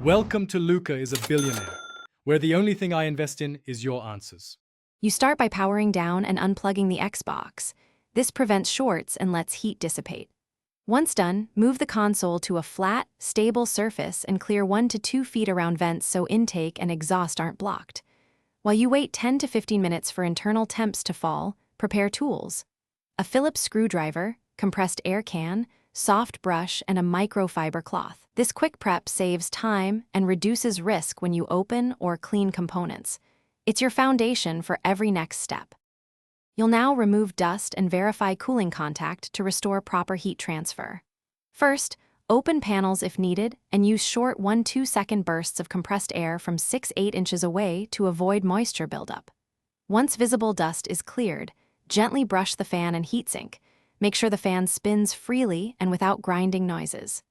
Welcome to Luca is a Billionaire, where the only thing I invest in is your answers. You start by powering down and unplugging the Xbox. This prevents shorts and lets heat dissipate. Once done, move the console to a flat, stable surface and clear 1 to 2 feet around vents so intake and exhaust aren't blocked. While you wait 10 to 15 minutes for internal temps to fall, prepare tools. A Phillips screwdriver, compressed air can, soft brush, and a microfiber cloth. This quick prep saves time and reduces risk when you open or clean components. It's your foundation for every next step. You'll now remove dust and verify cooling contact to restore proper heat transfer. First, open panels if needed and use short 1-2 second bursts of compressed air from 6-8 inches away to avoid moisture buildup. Once visible dust is cleared, gently brush the fan and heatsink. Make sure the fan spins freely and without grinding noises.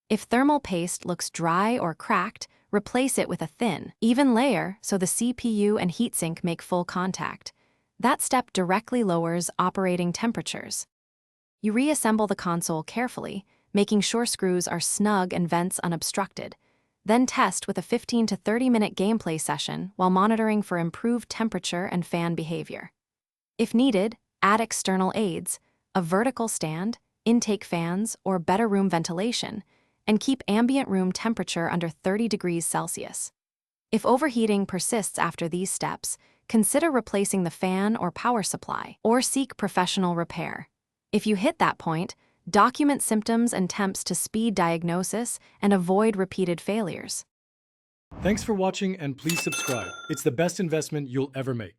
If thermal paste looks dry or cracked, replace it with a thin, even layer so the CPU and heatsink make full contact. That step directly lowers operating temperatures. You reassemble the console carefully, making sure screws are snug and vents unobstructed. Then test with a 15 to 30-minute gameplay session while monitoring for improved temperature and fan behavior. If needed, add external aids, a vertical stand, intake fans, or better room ventilation, and keep ambient room temperature under 30 degrees Celsius. If overheating persists after these steps, consider replacing the fan or power supply, or seek professional repair. If you hit that point, document symptoms and temps to speed diagnosis and avoid repeated failures. Thanks for watching and please subscribe. It's the best investment you'll ever make.